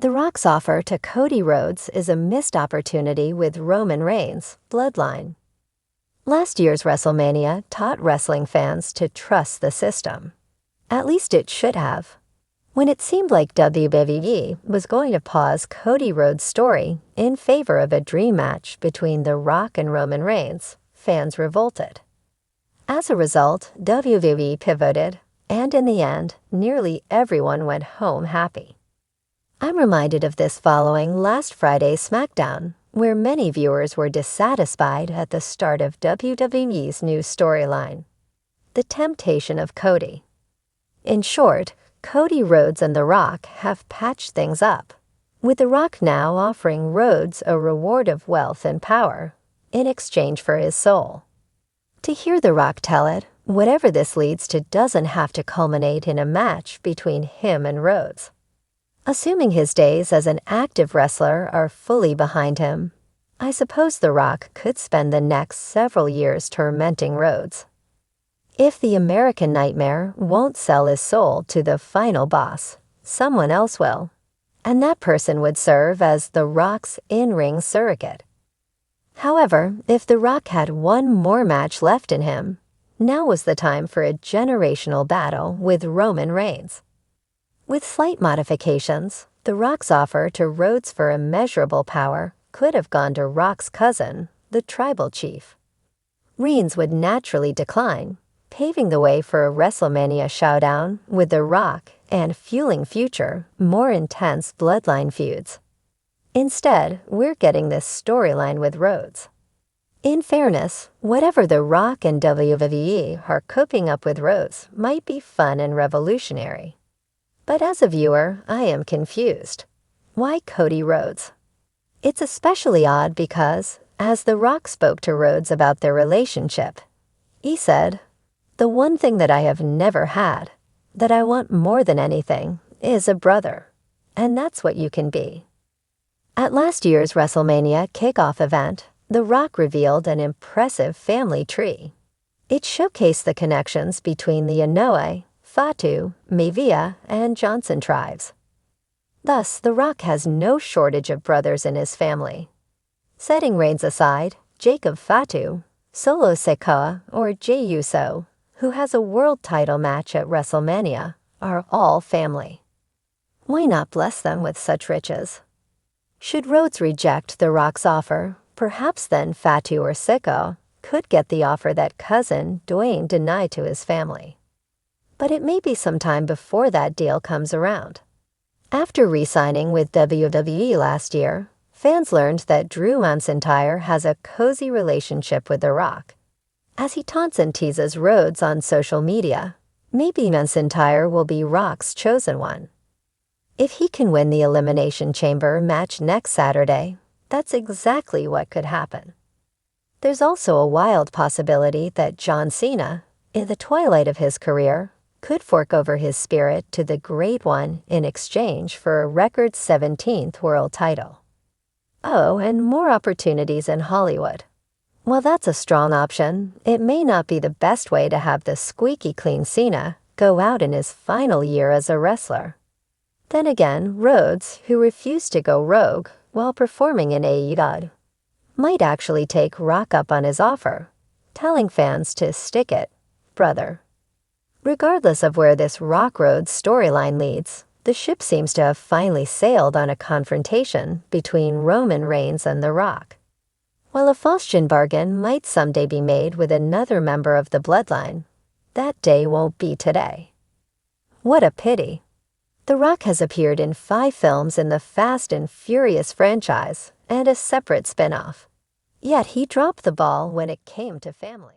The Rock's offer to Cody Rhodes is a missed opportunity with Roman Reigns' bloodline. Last year's WrestleMania taught wrestling fans to trust the system. At least it should have. When it seemed like WWE was going to pause Cody Rhodes' story in favor of a dream match between The Rock and Roman Reigns, fans revolted. As a result, WWE pivoted, and in the end, nearly everyone went home happy. I'm reminded of this following last Friday's SmackDown, where many viewers were dissatisfied at the start of WWE's new storyline, The Temptation of Cody. In short, Cody Rhodes and The Rock have patched things up, with The Rock now offering Rhodes a reward of wealth and power in exchange for his soul. To hear The Rock tell it, whatever this leads to doesn't have to culminate in a match between him and Rhodes. Assuming his days as an active wrestler are fully behind him, I suppose The Rock could spend the next several years tormenting Rhodes. If the American Nightmare won't sell his soul to the final boss, someone else will, and that person would serve as The Rock's in-ring surrogate. However, if The Rock had one more match left in him, now was the time for a generational battle with Roman Reigns. With slight modifications, The Rock's offer to Rhodes for immeasurable power could have gone to Rock's cousin, the tribal chief. Reigns would naturally decline, paving the way for a WrestleMania showdown with The Rock and fueling future, more intense bloodline feuds. Instead, we're getting this storyline with Rhodes. In fairness, whatever The Rock and WWE are cooking up with Rhodes might be fun and revolutionary. But as a viewer, I am confused. Why Cody Rhodes? It's especially odd because, as The Rock spoke to Rhodes about their relationship, he said, "The one thing that I have never had, that I want more than anything, is a brother. And that's what you can be." At last year's WrestleMania kickoff event, The Rock revealed an impressive family tree. It showcased the connections between the Inoue, Fatu, Mavia, and Johnson tribes. Thus, The Rock has no shortage of brothers in his family. Setting Reigns aside, Jacob Fatu, Solo Sikoa, or Jey Uso, who has a world title match at WrestleMania, are all family. Why not bless them with such riches? Should Rhodes reject The Rock's offer, perhaps then Fatu or Sikoa could get the offer that cousin Dwayne denied to his family. But it may be some time before that deal comes around. After re-signing with WWE last year, fans learned that Drew McIntyre has a cozy relationship with The Rock. As he taunts and teases Rhodes on social media, maybe McIntyre will be Rock's chosen one. If he can win the Elimination Chamber match next Saturday, that's exactly what could happen. There's also a wild possibility that John Cena, in the twilight of his career, could fork over his spirit to the Great One in exchange for a record 17th world title. Oh, and more opportunities in Hollywood. While that's a strong option, it may not be the best way to have the squeaky clean Cena go out in his final year as a wrestler. Then again, Rhodes, who refused to go rogue while performing in AEW, might actually take Rock up on his offer, telling fans to stick it, brother. Regardless of where this Rock Rhodes storyline leads, the ship seems to have finally sailed on a confrontation between Roman Reigns and The Rock. While a Faustian bargain might someday be made with another member of the bloodline, that day won't be today. What a pity. The Rock has appeared in 5 films in the Fast and Furious franchise and a separate spin-off. Yet he dropped the ball when it came to family.